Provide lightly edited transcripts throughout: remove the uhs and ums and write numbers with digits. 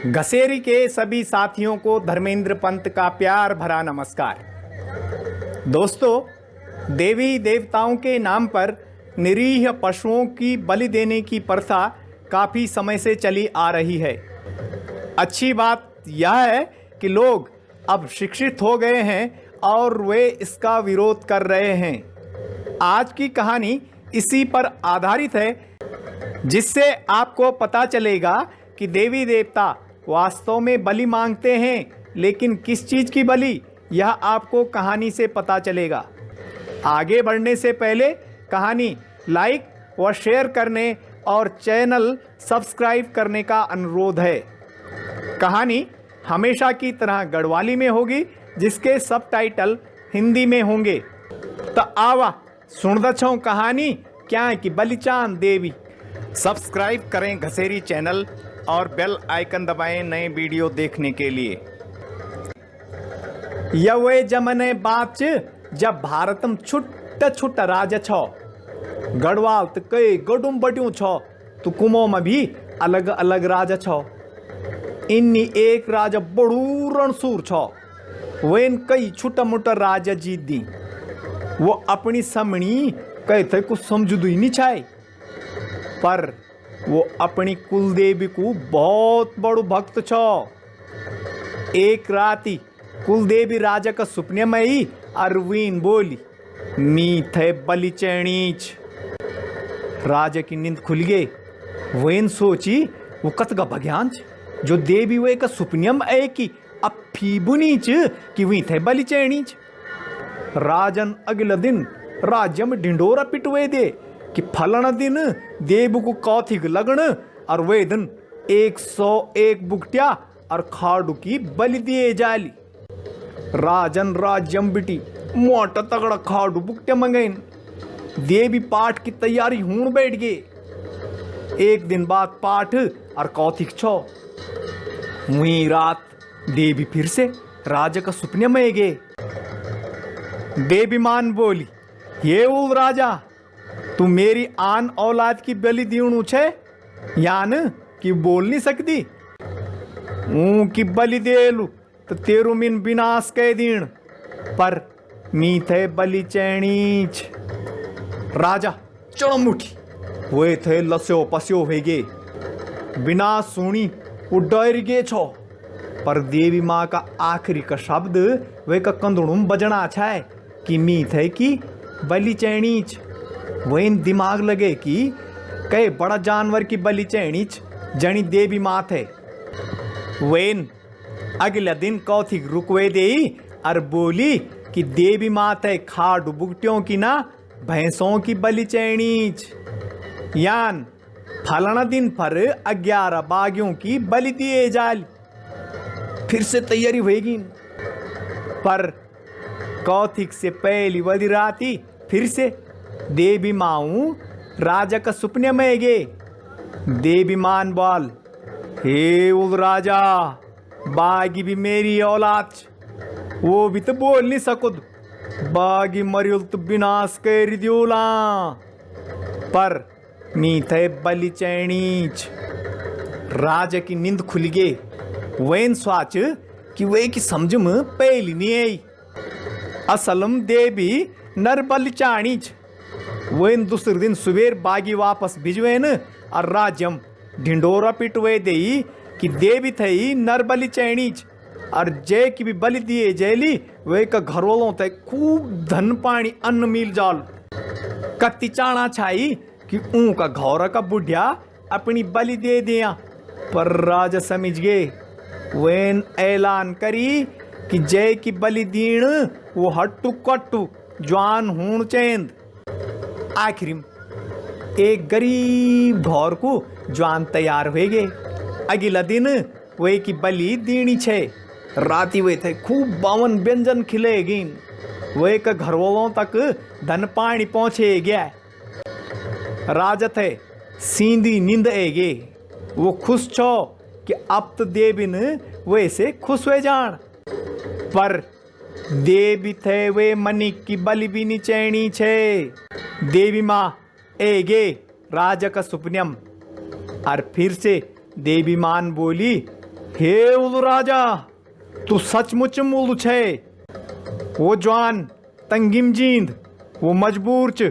घसेरी के सभी साथियों को धर्मेंद्र पंत का प्यार भरा नमस्कार। दोस्तों, देवी देवताओं के नाम पर निरीह पशुओं की बलि देने की प्रथा काफ़ी समय से चली आ रही है। अच्छी बात यह है कि लोग अब शिक्षित हो गए हैं और वे इसका विरोध कर रहे हैं। आज की कहानी इसी पर आधारित है, जिससे आपको पता चलेगा कि देवी देवता वास्तव में बलि मांगते हैं, लेकिन किस चीज़ की बलि, यह आपको कहानी से पता चलेगा। आगे बढ़ने से पहले कहानी लाइक व शेयर करने और चैनल सब्सक्राइब करने का अनुरोध है। कहानी हमेशा की तरह गढ़वाली में होगी, जिसके सबटाइटल हिंदी में होंगे। तो आवा सुन दछो कहानी क्या कि बलिचान देवी। सब्सक्राइब करें घसेरी चैनल और बेल आइकन दबाएं नए वीडियो देखने के लिए। यह वे जमने बात छ जब भारतम छुट्टा छुट्टा राजा छो। गढ़वाल तो कई गडुम बड्यूं छो, तो कुमो में भी अलग अलग राजा छो। इन्नी एक राजा बड़ू रणसूर छो, वेन कई छुट्टा मुट्टा राजा जीत दी। वो अपनी समणी कहते कुछ समझ ही नहीं छाए, पर वो अपनी कुलदेवी को बहुत बड़ो भक्त छो। एक राती कुलदेवी राजा का सुपने में ही अरवीन बोली, मी थे बलि चैणीच। राजा की नींद खुल गई। वेन सोची वो कतगा भग्यान जो देवी वे का सुपनियम है कि अब फीबुनीच कि वी थे बलि चैणीच। राजन अगले दिन राज्य में ढिंडोरा पिटवे दे कि फलाना दिन देव को कौथिक लगन और वे दिन 101 बुकटिया और खाड़ू की बलि दिए जाली। राजन राज्यम बिटी मोटा तगड़ा खाड़ू बुकटिया मंगेन। देवी पाठ की तैयारी हूं बैठ गए। एक दिन बाद पाठ और कौथिक छो। वही रात देवी फिर से राजा का सुपने में गए। देवी मान बोली, ये उल राजा, तू मेरी आन औलाद की बलि दीणू छे यान कि बोल नहीं सकती। की बलि देलू तो तेरू मिन विनाश कह दीण, पर मी थे बलि चैणीच। राजा चढ़म उठी, वे थे लस्यो पस्यो हो गए। बिना सुनी वो डर गए छो, पर देवी माँ का आखिरी का शब्द वे का कंदुणुम बजना छाए कि मी थे कि बलि चैणीच। वही दिमाग लगे कि कई बड़ा जानवर की बलि चैणीच जनी देवी माँ थे। वेन अगले दिन कौथिक रुकवे दे और बोली कि देवी माँ थे खाड़ बुगटियों की ना भैंसों की बलि चैणीच, यान फलाना दिन पर 11 बागियों की बलि दिए जाल। फिर से तैयारी होगी, पर कौथिक से पहली वाली राती फिर से देवी माऊ राजा का सुपने में गए। देवी मान बोल, हे उल राजा, बागी भी मेरी औलाद, वो भी तो बोल नहीं सकुद। बागी मरियुल तो विनाश कर दियोला, पर मी थे बलि चैणीच। राजा की नींद खुल गई। वैन स्वाच कि वे की समझ में पहली नहीं आई। असलम देवी नर बलि चाणीच। वैन दूसरे दिन सुबेर बागी वापस भिजवेन और राज्यम ढिंडोरा पिटवे दे कि देवी थे नर बलि चैणीच और जय की भी बलि दिए जैली। वे का घरोलों ते खूब धन पानी अन्न मिल जाल। कत्ती चाणा छाई कि ऊं का घौरा का बुढ़िया अपनी बलि दे दिया, पर राजा समझ गए। वेन ऐलान करी कि जय की बलि दीण वो हट्टू कट्टू जवान हूण चेंद। आखिर एक गरीब घौर को जवान तैयार हो गए। अगला दिन वे की बलि दीनी छे। राती वे थे खूब 52 व्यंजन खिले गिन। वे का घरवालों तक धन पानी पहुंचे गया। राजा थे सीधी नींद एगे। वो खुश छो कि अब तो देविन वैसे खुश हुए जान, पर देवी थे वे मनिक की बलि भी नहीं चैणी छे। देवी माँ एगे राजा का सुपन्यम। और फिर से देवी मान बोली, हे उल राजा, तू सचमुच मूल छे। वो जवान तंगिम जींद वो मजबूर च,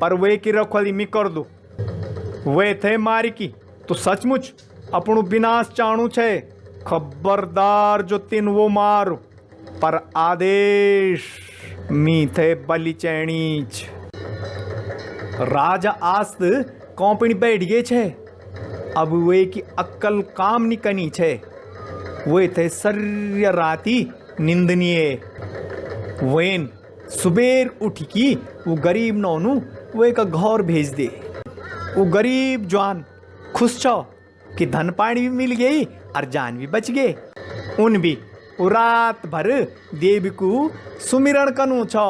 पर वे की रखवाली मी कर दू। वे थे मारी की तू सचमुच अपनु विनाश चाणु छे। खबरदार जो तीन वो मारू, पर आदेश मी थे बलि चैणीच। राजा आस्त कौपणी बैठ गए छे। अब वे की अक्कल काम नहीं कनी छे। वे थे सर्य राती निंदनीय। वेन सुबेर उठ की वो गरीब नौनु वे का घर भेज दे। वो गरीब जवान खुश छो कि धन पानी भी मिल गई और जान भी बच गए। उन भी वो रात भर देवी को सुमिरण कनु छो।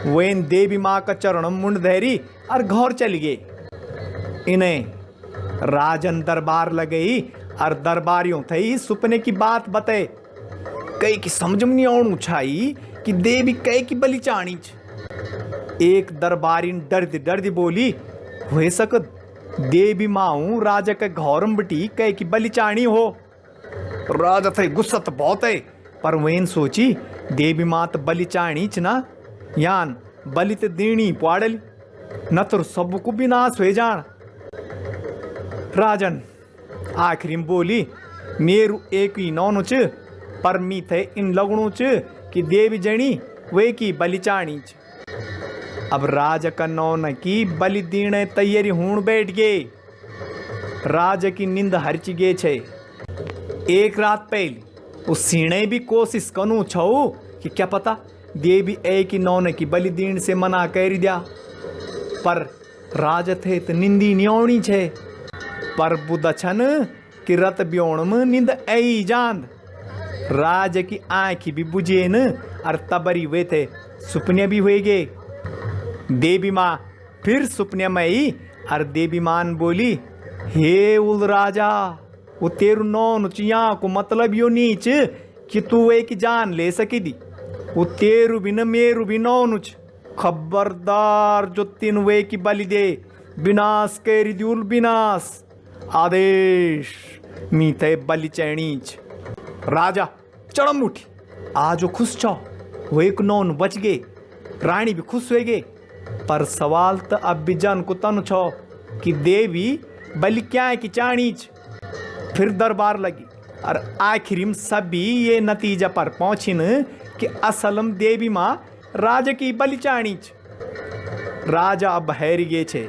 वेन देवी माँ का चरण मुंड धैरी और घर चली गए। इन्हें राजन दरबार लगई और दरबारियों थे सुपने की बात बताए। कई की समझ में नहीं आउनु छाई कि देवी कई की बलि चाणी। एक दरबारी डरदी डरदी बोली, हो सकत देवी माऊ राजा के घर में बटी कई की बलि चाणी हो। राजा थे गुस्सा तो बहुत है, पर वेन सोची देवी माँ तो बलि चाणी च ना, यान बलि तो देनी पाड़ली, न तो सबको विनाश हो जान। राजन आखिरी में बोली, मेरू एक ही नौनु च, पर मी थे इन लगणु च कि देवी जणी वे की बलि चाणी च। अब राजा का नौन की बलि दीने तैयारी हूण बैठ गए। राजा की नींद हरची गे छे। एक रात पहले उस सीणे भी कोशिश कनु छो कि क्या पता देवी एक ही नौन की बलि दीन से मना कर दिया, पर राजा थे तो निंदी न्योणी छे। पर बुध छन कि रत ब्योण में नींद आई जांद। राज की आंखी भी बुझे न और तबरी वे थे सुपने भी हुए गे। देवी माँ फिर सुपने में आई और देवी मान बोली, हे उल राजा, वो तेरु नौन चिया को मतलब यो नीच कि तू एक जान ले सकी दी। वो तेरु भी न मेरु भी नौनुच। खबरदार जो तीन वे की बलि दे, विनाश केरी दूल विनाश। आदेश मी थे बलि चैणीच। राजा चढ़म उठी। आज वो खुश छो, वो एक नौन बच गए। रानी भी खुश हो गए, पर सवाल तो अब भी जन को तन छो कि देवी बलि क्या की चाणीच। फिर दरबार लगी और आखिर में सभी ये नतीजा पर पहुंचिन कि असलम देवी माँ राजा की बलि चाणीच। राजा अब हैरी गे छे।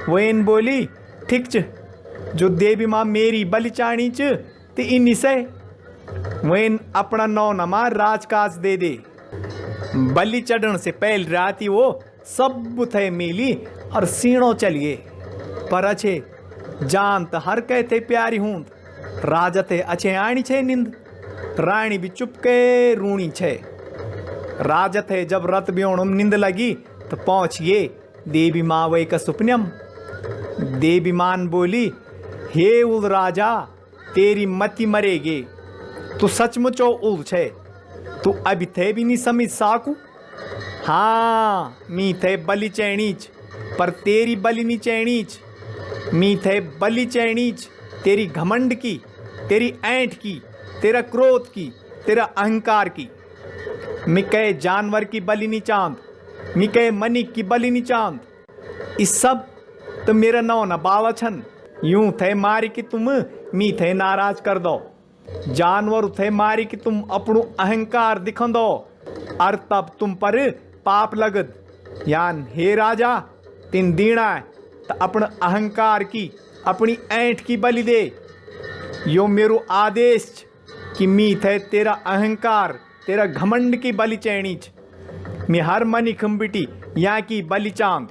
वेन बोली, ठीक छ, जो देवी माँ मेरी बलि चाणीच ते इन्हीं से वेन अपना नौनमा राजकाज दे दे। बलि चढ़न से पहले राती वो सब थे मिली और सीणों चलिए। पर अच्छे जान तो हर कहते प्यारी हूं। राजा थे अच्छे आनी छे निंद। रानी भी चुपके रूणी छे। राजा थे जब रत ब्योण निंद लगी तो पहुंच गए देवी माँ वही का सुपन्यम। देवी मान बोली, हे उल राजा, तेरी मति मरेगे। तू सचमुचो उल छे। तू अभी थे भी नहीं समझ साकू। हाँ, मी थे बलि चैणीच, पर तेरी बलि नहीं चैणीच। मी थे बलि चैणीच तेरी घमंड की, तेरी ऐंठ की, तेरा क्रोध की, तेरा अहंकार की। मी कहे जानवर की बलि नहीं चांद, मी कहे मनिक की बलि नहीं चांद। इस सब तो मेरा नौ न बाला छन। यूं थे मारी कि तुम मी थे नाराज कर दो। जानवर थे मारी कि तुम अपनु अहंकार दिखंदो और तब तुम पर पाप लगद। यान हे राजा, तीन दीना है तो अपन अहंकार की, अपनी ऐंठ की बलि दे। यो मेरो आदेश कि मी थे तेरा अहंकार, तेरा घमंड की बलि चैणीच। मैं हर मनी खम्बिटी यहाँ की बलि चांद।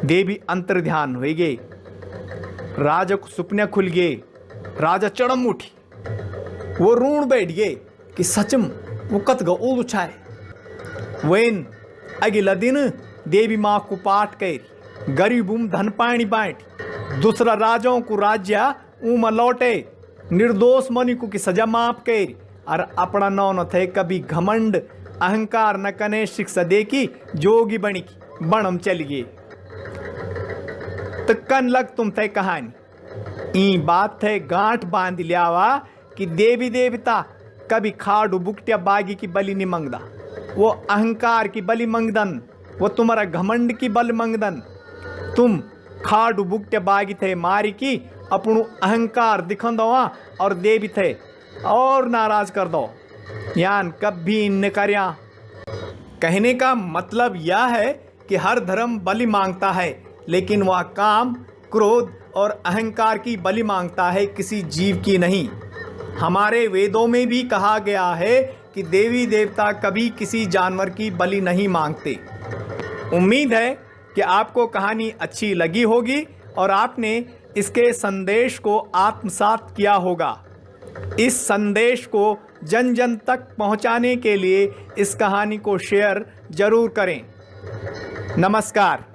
देवी अंतर ध्यान हो गए। राजा को सुपने खुल गए। राजा चढ़म उठी। वो रूण बैठ गए कि सचम वो कत गो उछाए। वेन अगला दिन देवी माँ को पाठ कर गरीबुम धन पानी बांट। दूसरा राजाओं को राज्य उम लौटे। निर्दोष मनिकु की सजा माफ कर और अपना नौन थे कभी घमंड अहंकार न कने शिक्षा दे की जोगी बनी की बनम चल गए। तो कन लग तुम थे कहानी ई बात थे गांठ बांध लियावा कि देवी देवता कभी खाड़ू बुकटिया बागी की बलि नहीं मंगदा। वो अहंकार की बलि मंगदन, वो तुम्हारा घमंड की बल मंगदन। तुम खाड़ू बुकटिया बागी थे मारी की अपनू अहंकार दिखन दो और देवी थे और नाराज कर दो। यान कभी इन करया। कहने का मतलब यह है कि हर धर्म बलि मांगता है, लेकिन वह काम, क्रोध और अहंकार की बलि मांगता है, किसी जीव की नहीं। हमारे वेदों में भी कहा गया है कि देवी देवता कभी किसी जानवर की बलि नहीं मांगते। उम्मीद है कि आपको कहानी अच्छी लगी होगी और आपने इसके संदेश को आत्मसात किया होगा। इस संदेश को जन जन तक पहुंचाने के लिए इस कहानी को शेयर जरूर करें। नमस्कार।